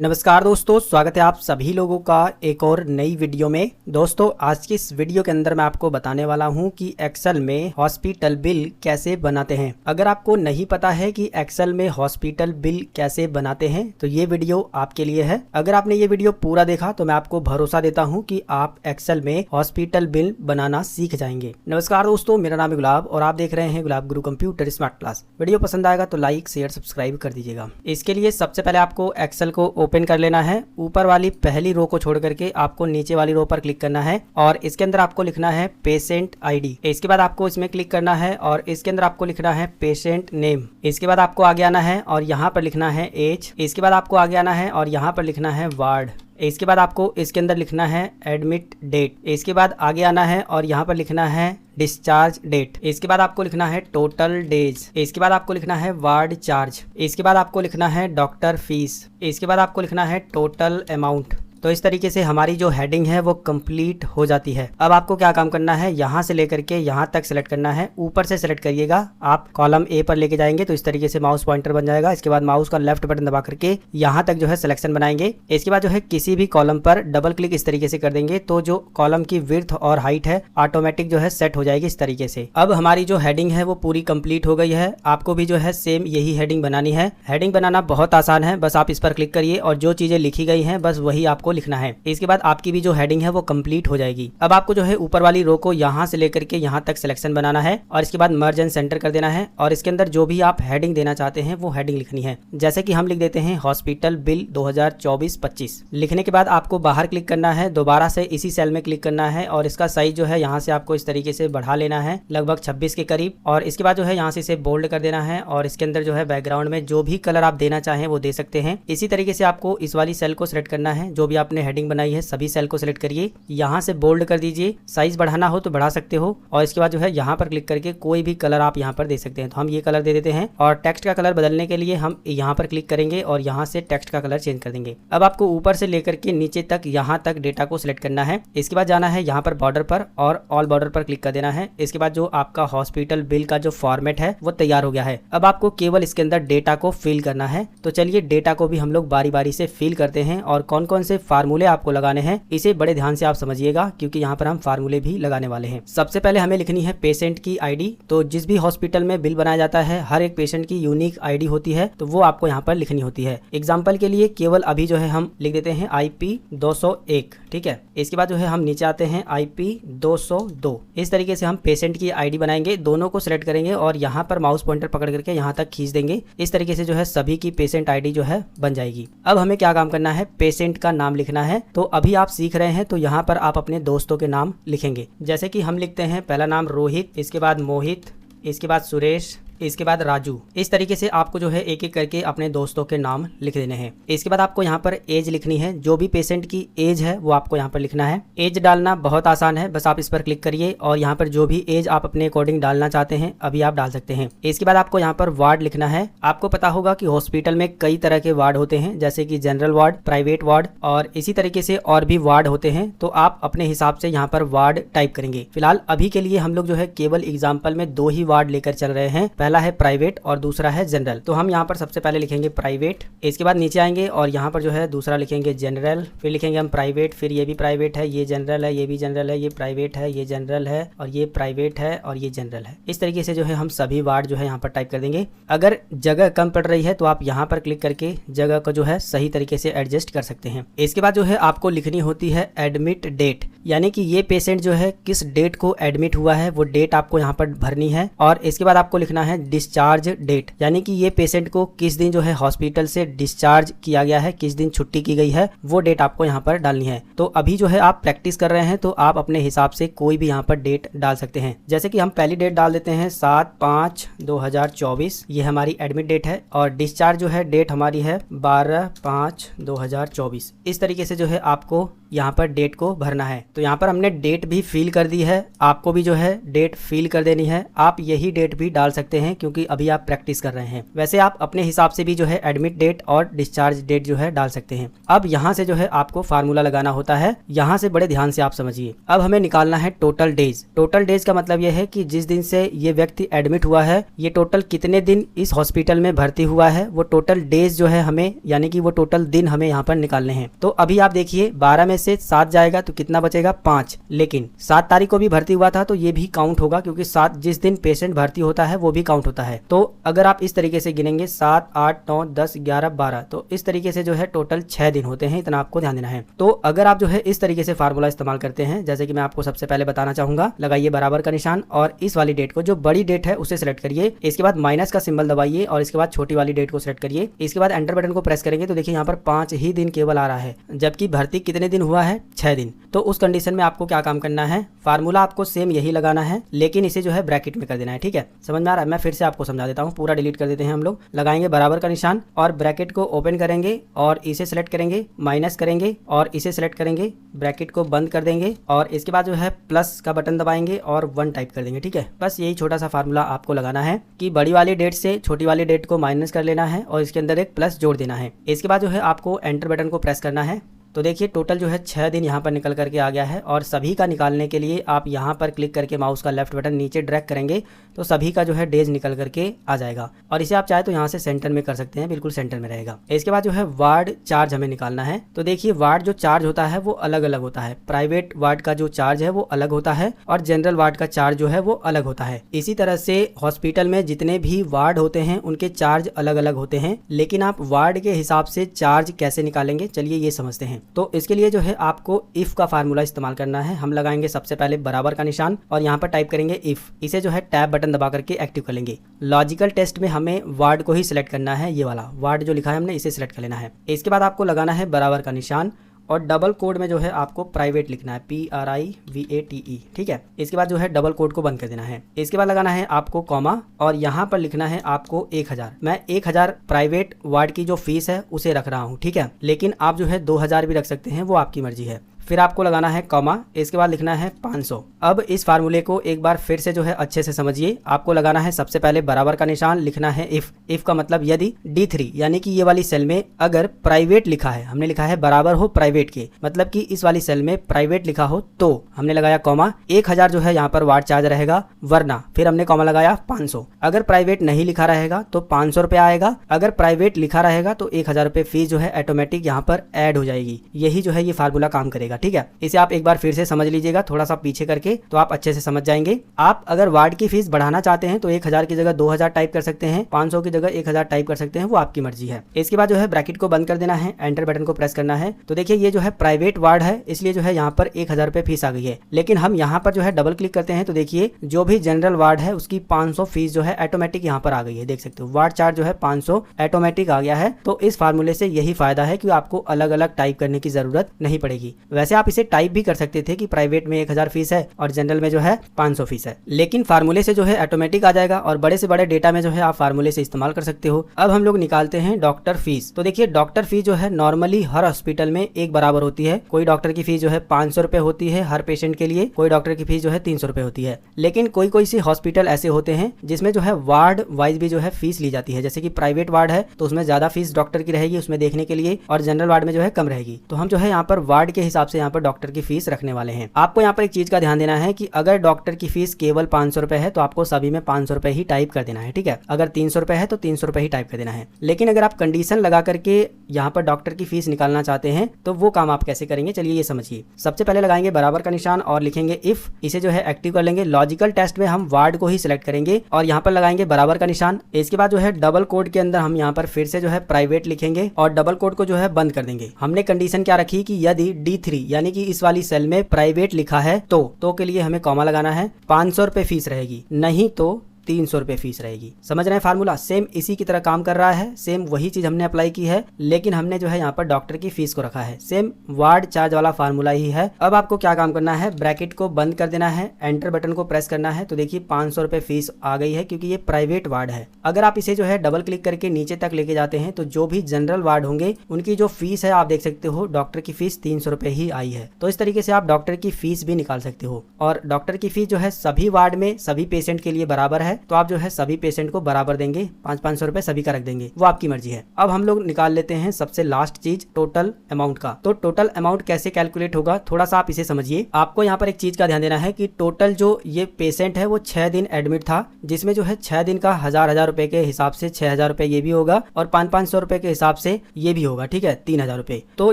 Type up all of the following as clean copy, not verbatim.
नमस्कार दोस्तों, स्वागत है आप सभी लोगों का एक और नई वीडियो में। दोस्तों, आज की इस वीडियो के अंदर मैं आपको बताने वाला हूं कि एक्सेल में हॉस्पिटल बिल कैसे बनाते हैं। अगर आपको नहीं पता है कि एक्सेल में हॉस्पिटल बिल कैसे बनाते हैं तो ये वीडियो आपके लिए है। अगर आपने ये वीडियो पूरा देखा तो मैं आपको भरोसा देता हूँ कि आप एक्सेल में हॉस्पिटल बिल बनाना सीख जाएंगे। नमस्कार दोस्तों, मेरा नाम है गुलाब और आप देख रहे हैं गुलाब गुरु कंप्यूटर स्मार्ट क्लास। वीडियो पसंद आएगा तो लाइक शेयर सब्सक्राइब कर दीजिएगा। इसके लिए सबसे पहले आपको एक्सेल को ओपन कर लेना है। ऊपर वाली पहली रो को छोड़ करके आपको नीचे वाली रो पर क्लिक करना है और इसके अंदर आपको लिखना है पेशेंट आईडी। इसके बाद आपको इसमें क्लिक करना है और इसके अंदर आपको लिखना है पेशेंट नेम। इसके बाद आपको आगे आना है और यहाँ पर लिखना है एज। इसके बाद आपको आगे आना है और यहाँ पर लिखना है वार्ड। इसके बाद आपको इसके अंदर लिखना है एडमिट डेट। इसके बाद आगे आना है और यहाँ पर लिखना है डिस्चार्ज डेट। इसके बाद आपको लिखना है टोटल डेज। इसके बाद आपको लिखना है वार्ड चार्ज। इसके बाद आपको लिखना है डॉक्टर फीस। इसके बाद आपको लिखना है टोटल अमाउंट। तो इस तरीके से हमारी जो हेडिंग है वो कंप्लीट हो जाती है। अब आपको क्या काम करना है, यहाँ से लेकर के यहाँ तक सेलेक्ट करना है। ऊपर से सेलेक्ट करिएगा, आप कॉलम ए पर लेके जाएंगे तो इस तरीके से माउस पॉइंटर बन जाएगा। इसके बाद माउस का लेफ्ट बटन दबा करके यहाँ तक जो है सिलेक्शन बनाएंगे। इसके बाद जो है किसी भी कॉलम पर डबल क्लिक इस तरीके से कर देंगे तो जो कॉलम की विड्थ और हाइट है ऑटोमेटिक जो है सेट हो जाएगी इस तरीके से। अब हमारी जो हेडिंग है वो पूरी कंप्लीट हो गई है। आपको भी जो है सेम यही हेडिंग बनानी है। हेडिंग बनाना बहुत आसान है, बस आप इस पर क्लिक करिए और जो चीजें लिखी गई हैं बस वही आपको लिखना है। इसके बाद आपकी भी जो हेडिंग है वो कंप्लीट हो जाएगी। अब आपको जो है ऊपर वाली रो को यहाँ से लेकर के यहाँ तक सिलेक्शन बनाना है और इसके बाद मर्ज एंड सेंटर कर देना है और इसके अंदर जो भी आप हेडिंग देना चाहते हैं वो हेडिंग लिखनी है। जैसे कि हम लिख देते हैं हॉस्पिटल बिल 2024-25। लिखने के बाद आपको बाहर क्लिक करना है, दोबारा से इसी सेल में क्लिक करना है और इसका साइज जो है यहाँ से आपको इस तरीके से बढ़ा लेना है लगभग 26 के करीब। और इसके बाद जो है यहाँ से इसे बोल्ड कर देना है और इसके अंदर जो है बैकग्राउंड में जो भी कलर आप देना चाहें वो दे सकते हैं। इसी तरीके से आपको इस वाली सेल को सिलेक्ट करना है, जो भी आपने हेडिंग बनाई है सभी सेल को सिलेक्ट करिए, यहाँ से बोल्ड कर दीजिए। साइज बढ़ाना हो तो बढ़ा सकते हो और इसके बाद जो है यहाँ पर क्लिक करके कोई भी कलर आप यहाँ पर दे सकते हैं। तो हम ये कलर दे देते हैं और टेक्स्ट का कलर बदलने के लिए हम यहाँ पर क्लिक करेंगे और यहाँ से टेक्स्ट का कलर चेंज कर देंगे। अब आपको ऊपर से लेकर के नीचे तक यहाँ तक डेटा को सिलेक्ट करना है। इसके बाद जाना है यहाँ पर बॉर्डर पर और ऑल बॉर्डर पर क्लिक कर देना है। इसके बाद जो आपका हॉस्पिटल बिल का जो फॉर्मेट है वो तैयार हो गया है। अब आपको केवल इसके अंदर डेटा को फिल करना है। तो चलिए डेटा को भी हम लोग बारी बारी से फिल करते हैं और कौन कौन से फार्मूले आपको लगाने हैं इसे बड़े ध्यान से आप समझिएगा क्योंकि यहाँ पर हम फार्मूले भी लगाने वाले हैं। सबसे पहले हमें लिखनी है पेशेंट की आईडी। तो जिस भी हॉस्पिटल में बिल बनाया जाता है हर एक पेशेंट की यूनिक आईडी होती है, तो वो आपको यहाँ पर लिखनी होती है। एग्जाम्पल के लिए केवल अभी जो है हम लिख देते हैं IP 201, ठीक है। इसके बाद जो है हम नीचे आते हैं IP 202। इस तरीके से हम पेशेंट की आईडी बनाएंगे, दोनों को सिलेक्ट करेंगे और यहाँ पर माउस पॉइंटर पकड़ करके यहाँ तक खींच देंगे। इस तरीके से जो है सभी की पेशेंट आईडी जो है बन जाएगी। अब हमें क्या काम करना है, पेशेंट का नाम लिखना है। तो अभी आप सीख रहे हैं तो यहाँ पर आप अपने दोस्तों के नाम लिखेंगे। जैसे कि हम लिखते हैं पहला नाम रोहित, इसके बाद मोहित, इसके बाद सुरेश, इसके बाद राजू। इस तरीके से आपको जो है एक एक करके अपने दोस्तों के नाम लिख देने हैं। इसके बाद आपको यहाँ पर एज लिखनी है, जो भी पेशेंट की एज है वो आपको यहाँ पर लिखना है। एज डालना बहुत आसान है, बस आप इस पर क्लिक करिए और यहाँ पर जो भी एज आप अपने अकॉर्डिंग डालना चाहते हैं अभी आप डाल सकते हैं। इसके बाद आपको यहाँ पर वार्ड लिखना है। आपको पता होगा कि हॉस्पिटल में कई तरह के वार्ड होते हैं, जैसे कि जनरल वार्ड, प्राइवेट वार्ड और इसी तरीके से और भी वार्ड होते हैं। तो आप अपने हिसाब से यहाँ पर वार्ड टाइप करेंगे। फिलहाल अभी के लिए हम लोग जो है केवल एग्जाम्पल में 2 ही वार्ड लेकर चल रहे हैं, पहला है प्राइवेट और दूसरा है जनरल। तो हम यहाँ पर सबसे पहले लिखेंगे प्राइवेट, इसके बाद नीचे आएंगे और यहाँ पर जो है दूसरा लिखेंगे जनरल, फिर लिखेंगे हम प्राइवेट, फिर ये भी प्राइवेट है, ये जनरल है, ये भी जनरल है, ये प्राइवेट है, ये जनरल है और ये प्राइवेट है और ये जनरल है। इस तरीके से जो है हम सभी वार्ड जो है यहाँ पर टाइप कर देंगे। अगर जगह कम पड़ रही है तो आप यहाँ पर क्लिक करके जगह को जो है सही तरीके से एडजस्ट कर सकते हैं। इसके बाद जो है आपको लिखनी होती है एडमिट डेट, यानी कि ये पेशेंट जो है किस डेट को एडमिट हुआ है वो डेट आपको यहाँ पर भरनी है। और इसके बाद आपको लिखना है डिस्चार्ज डेट, यानी कि ये पेशेंट को किस दिन जो है हॉस्पिटल से डिस्चार्ज किया गया है, किस दिन छुट्टी की गई है, वो डेट आपको यहाँ पर डालनी है। तो अभी जो है आप प्रैक्टिस कर रहे हैं तो आप अपने हिसाब से कोई भी यहाँ पर डेट डाल सकते हैं। जैसे कि हम पहली डेट डाल देते हैं 7/5/2024, ये हमारी एडमिट डेट है और डिस्चार्ज जो है डेट हमारी है 12/5/2024। इस तरीके से जो है आपको यहाँ पर डेट को भरना है। तो यहाँ पर हमने डेट भी फिल कर दी है, आपको भी जो है डेट फिल कर देनी है। आप यही डेट भी डाल सकते हैं क्योंकि अभी आप प्रैक्टिस कर रहे हैं। वैसे आप अपने हिसाब से भी जो है एडमिट डेट और डिस्चार्ज डेट जो है डाल सकते हैं। अब यहाँ से जो है आपको फार्मूला लगाना होता है, यहाँ से बड़े ध्यान से आप समझिए। अब हमें निकालना है टोटल डेज। टोटल डेज का मतलब यह है कि जिस दिन से ये व्यक्ति एडमिट हुआ है, ये टोटल कितने दिन इस हॉस्पिटल में भर्ती हुआ है, वो टोटल डेज जो है हमें, यानी कि वो टोटल दिन हमें यहाँ पर निकालने हैं। तो अभी आप देखिए 12 में से 7 जाएगा तो कितना बचेगा 5, लेकिन 7 तारीख को भी भर्ती हुआ था तो ये भी काउंट होगा क्योंकि 7 जिस दिन पेशेंट भर्ती होता है वो भी काउंट होता है। तो अगर आप इस तरीके से गिनेंगे 7, 8, 9, 10, 11, 12, तो इस तरीके से जो है टोटल 6 दिन होते हैं। इतना आपको ध्यान देना है। तो अगर आप जो है इस तरीके से फार्मूला इस्तेमाल करते हैं, जैसे कि मैं आपको सबसे पहले बताना चाहूंगा, लगाइए बराबर का निशान और इस वाली डेट को, जो बड़ी डेट है उसे सिलेक्ट करिए। इसके बाद माइनस का सिंबल दबाइए और इसके बाद छोटी वाली डेट को सिलेक्ट करिए। इसके बाद एंटर बटन को प्रेस करेंगे तो देखिए यहाँ पर 5 ही दिन केवल आ रहा है, जबकि भर्ती कितने दिन हुआ है 6 दिन। तो उस कंडीशन में आपको क्या काम करना है, फार्मूला आपको सेम यही लगाना है, लेकिन इसे जो है ब्रैकेट में कर देना है। ठीक है, समझ में आ रहा है? मैं फिर से आपको समझा देता हूँ, पूरा डिलीट कर देते हैं हम लोग। लगाएंगे बराबर का निशान और ब्रैकेट को ओपन करेंगे और इसे सिलेक्ट करेंगे, माइनस करेंगे और इसे सिलेक्ट करेंगे, ब्रैकेट को बंद कर देंगे और इसके बाद जो है प्लस का बटन दबाएंगे और 1 टाइप कर देंगे। ठीक है, बस यही छोटा सा फार्मूला आपको लगाना है कि बड़ी वाली डेट से छोटी वाली डेट को माइनस कर लेना है और इसके अंदर एक प्लस जोड़ देना है। इसके बाद जो है आपको एंटर बटन को प्रेस करना है। तो देखिए टोटल जो है 6 दिन यहाँ पर निकल करके आ गया है और सभी का निकालने के लिए आप यहाँ पर क्लिक करके माउस का लेफ्ट बटन नीचे ड्रैग करेंगे तो सभी का जो है डेज निकल करके आ जाएगा। और इसे आप चाहे तो यहाँ से सेंटर में कर सकते हैं, बिल्कुल सेंटर में रहेगा। इसके बाद जो है वार्ड चार्ज हमें निकालना है। तो देखिए वार्ड जो चार्ज होता है वो अलग अलग होता है। प्राइवेट वार्ड का जो चार्ज है वो अलग होता है और जनरल वार्ड का चार्ज जो है वो अलग होता है। इसी तरह से हॉस्पिटल में जितने भी वार्ड होते हैं उनके चार्ज अलग अलग होते हैं, लेकिन आप वार्ड के हिसाब से चार्ज कैसे निकालेंगे चलिए ये समझते हैं। तो इसके लिए जो है आपको इफ का फार्मूला इस्तेमाल करना है। हम लगाएंगे सबसे पहले बराबर का निशान और यहाँ पर टाइप करेंगे इफ। इसे जो है टैब बटन दबा करके एक्टिव कर लेंगे। लॉजिकल टेस्ट में हमें वार्ड को ही सिलेक्ट करना है, ये वाला वार्ड जो लिखा है हमने इसे सिलेक्ट कर लेना है। इसके बाद आपको लगाना है बराबर का निशान और डबल कोड में जो है आपको प्राइवेट लिखना है, PRIVATE। ठीक है, इसके बाद जो है डबल कोड को बंद कर देना है। इसके बाद लगाना है आपको कॉमा और यहाँ पर लिखना है आपको 1000। मैं 1000 प्राइवेट वार्ड की जो फीस है उसे रख रहा हूँ। ठीक है, लेकिन आप जो है 2000 भी रख सकते हैं, वो आपकी मर्जी है। फिर आपको लगाना है कॉमा, इसके बाद लिखना है 500। अब इस फार्मूले को एक बार फिर से जो है अच्छे से समझिए। आपको लगाना है सबसे पहले बराबर का निशान, लिखना है इफ। इफ का मतलब यदि D3 यानी कि ये वाली सेल में अगर प्राइवेट लिखा है, हमने लिखा है बराबर हो प्राइवेट के, मतलब कि इस वाली सेल में प्राइवेट लिखा हो, तो हमने लगाया कॉमा 1000 जो है यहाँ पर वार्ड चार्ज रहेगा, वरना फिर हमने कॉमा लगाया 500। अगर प्राइवेट नहीं लिखा रहेगा तो 500 रुपये आएगा, अगर प्राइवेट लिखा रहेगा तो 1000 रुपये फीस जो है ऑटोमेटिक यहाँ पर ऐड हो जाएगी। यही जो है ये फार्मूला काम करेगा। ठीक है, इसे आप एक बार फिर से समझ लीजिएगा, थोड़ा सा पीछे करके, तो आप अच्छे से समझ जाएंगे। आप अगर वार्ड की फीस बढ़ाना चाहते हैं तो 1000 की जगह 2000 टाइप कर सकते हैं, 500 की जगह 1000 टाइप कर सकते हैं, वो आपकी मर्जी है। इसके बाद जो है ब्रैकेट को बंद कर देना है, एंटर बटन को प्रेस करना है। तो देखिए ये जो है प्राइवेट वार्ड है, इसलिए जो है यहाँ पर 1000 रुपये फीस आ गई है। लेकिन हम यहाँ पर जो है डबल क्लिक करते हैं तो देखिए जो भी जनरल वार्ड है उसकी 500 फीस जो है ऑटोमेटिक यहाँ पर आ गई है। देख सकते हो वार्ड चार्ज जो है 500 ऑटोमेटिक आ गया है। तो इस फार्मूले से यही फायदा है कि आपको अलग अलग टाइप करने की जरूरत नहीं पड़ेगी। वैसे आप इसे टाइप भी कर सकते थे कि प्राइवेट में 1000 फीस है और जनरल में जो है 500 फीस है, लेकिन फार्मूले से जो है ऑटोमेटिक आ जाएगा और बड़े से बड़े डेटा में जो है आप फार्मूले से इस्तेमाल कर सकते हो। अब हम लोग निकालते हैं डॉक्टर फीस। तो देखिए डॉक्टर फीस जो है नॉर्मली हर हॉस्पिटल में एक बराबर होती है। कोई डॉक्टर की फीस जो है 500 रुपए होती है हर पेशेंट के लिए, कोई डॉक्टर की फीस जो है 300 रुपए होती है। लेकिन कोई कोई सी हॉस्पिटल ऐसे होते हैं जिसमें जो है वार्ड वाइज भी जो है फीस ली जाती है। जैसे कि प्राइवेट वार्ड है तो उसमें ज्यादा फीस डॉक्टर की रहेगी उसमें देखने के लिए, और जनरल वार्ड में जो है कम रहेगी। तो हम जो है यहाँ पर वार्ड के हिसाब से यहाँ पर डॉक्टर की फीस रखने वाले हैं। आपको यहाँ पर एक चीज का ध्यान देना है कि अगर डॉक्टर की फीस केवल 500 रुपए है तो आपको सभी में 500 रुपए ही टाइप कर देना है। ठीक है, अगर 300 रुपए है तो 300 रुपए ही टाइप कर देना है। लेकिन अगर आप कंडीशन लगा करके यहाँ पर डॉक्टर की फीस निकालना चाहते हैं तो वो काम आप कैसे करेंगे चलिए ये समझिए। सबसे पहले लगाएंगे बराबर का निशान और लिखेंगे इफ। इसे जो है एक्टिव कर लेंगे। लॉजिकल टेस्ट में हम वार्ड को ही सिलेक्ट करेंगे और यहाँ पर लगाएंगे बराबर का निशान। इसके बाद जो है डबल कोड के अंदर हम यहाँ पर फिर से जो है प्राइवेट लिखेंगे और डबल कोड को जो है बंद कर देंगे। हमने कंडीशन क्या रखी कि यदि D3 यानी कि इस वाली सेल में प्राइवेट लिखा है तो के लिए हमें कॉमा लगाना है, 500 रुपए फीस रहेगी, नहीं तो 300 रुपए फीस रहेगी। समझ रहे हैं फार्मूला? सेम इसी की तरह काम कर रहा है, सेम वही चीज हमने अप्लाई की है, लेकिन हमने जो है यहाँ पर डॉक्टर की फीस को रखा है। सेम वार्ड चार्ज वाला फार्मूला ही है। अब आपको क्या काम करना है, ब्रैकेट को बंद कर देना है, एंटर बटन को प्रेस करना है। तो देखिए 500 रुपए फीस आ गई है, क्योंकि ये प्राइवेट वार्ड है। अगर आप इसे जो है डबल क्लिक करके नीचे तक लेके जाते हैं तो जो भी जनरल वार्ड होंगे उनकी जो फीस है आप देख सकते हो, डॉक्टर की फीस 300 रुपए ही आई है। तो इस तरीके से आप डॉक्टर की फीस भी निकाल सकते हो। और डॉक्टर की फीस जो है सभी वार्ड में सभी पेशेंट के लिए बराबर है, तो आप जो है सभी पेशेंट को बराबर देंगे, 500 रुपए सभी का रख देंगे, वो आपकी मर्जी है। अब हम लोग निकाल लेते हैं सबसे लास्ट चीज, टोटल अमाउंट का। तो टोटल अमाउंट कैसे कैलकुलेट होगा, थोड़ा सा आप इसे समझिए। आपको यहाँ पर एक चीज का ध्यान देना है कि टोटल जो ये पेशेंट है वो 6 दिन एडमिट था, जिसमें जो है 6 दिन का 1000 रुपए के हिसाब से 6000 रुपए ये भी होगा और 500 रुपए के हिसाब से ये भी होगा, ठीक है, 3000 रुपए। तो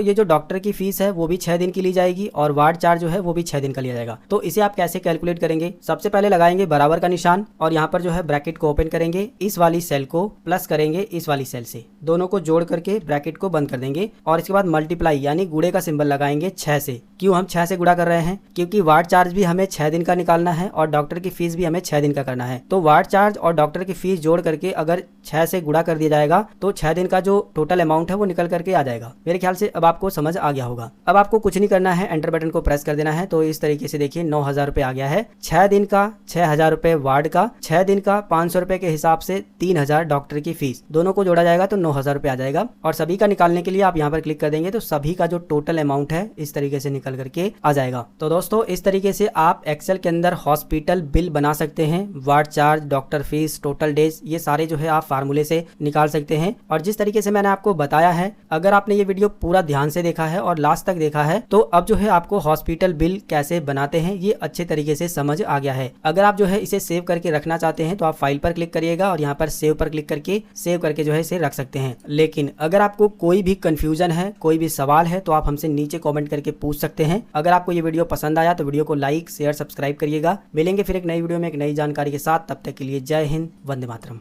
ये जो डॉक्टर की फीस है वो भी 6 दिन की ली जाएगी और वार्ड चार्ज जो है वो भी 6 दिन का लिया जाएगा। तो इसे आप कैसे कैलकुलेट करेंगे, सबसे पहले लगाएंगे बराबर का निशान और यहाँ पर जो है ब्रैकेट को ओपन करेंगे, इस वाली सेल को प्लस करेंगे इस वाली सेल से, दोनों को जोड़ करके ब्रैकेट को बंद कर देंगे और इसके बाद मल्टीप्लाई यानी गुणे का सिंबल लगाएंगे 6 से। क्यों हम 6 से गुणा कर रहे हैं, क्योंकि वार्ड चार्ज भी हमें 6 दिन का निकालना है और डॉक्टर की फीस भी हमें 6 दिन का करना है। तो वार्ड चार्ज और डॉक्टर की फीस जोड़ करके अगर 6 से गुणा कर दिया जाएगा तो 6 दिन का जो टोटल अमाउंट है वो निकल करके आ जाएगा। मेरे ख्याल से अब आपको समझ आ गया होगा। अब आपको कुछ नहीं करना है, एंटर बटन को प्रेस कर देना है। तो इस तरीके से देखिए 9000 रुपए आ गया है। 6 दिन का 6000 रुपए वार्ड का, 6 दिन का 500 रुपए के हिसाब से 3000 डॉक्टर की फीस, दोनों को जोड़ा जाएगा तो 9000 रुपए आ जाएगा। और सभी का निकालने के लिए आप यहाँ पर क्लिक कर देंगे तो सभी का जो टोटल अमाउंट है इस तरीके से निकल करके आ जाएगा। तो दोस्तों इस तरीके से आप एक्सेल के अंदर हॉस्पिटल बिल बना सकते हैं, ward charge, doctor fees, total days, ये सारे जो है आप फार्मूले से निकाल सकते हैं। और जिस तरीके से मैंने आपको बताया है, अगर आपने ये वीडियो पूरा ध्यान से देखा है और लास्ट तक देखा है तो अब जो है आपको हॉस्पिटल बिल कैसे बनाते हैं ये अच्छे तरीके से समझ आ गया है। अगर आप जो है इसे सेव करके रखना चाहते हैं तो आप फाइल पर क्लिक करिएगा और यहाँ पर सेव पर क्लिक करके सेव करके जो है इसे रख सकते हैं। लेकिन अगर आपको कोई भी कंफ्यूजन है, कोई भी सवाल है तो आप हमसे नीचे कमेंट करके पूछ सकते हैं। अगर आपको ये वीडियो पसंद आया तो वीडियो को लाइक, शेयर, सब्सक्राइब करिएगा। मिलेंगे फिर एक नई वीडियो में एक नई जानकारी के साथ, तब तक के लिए जय हिंद, वंदे मातरम।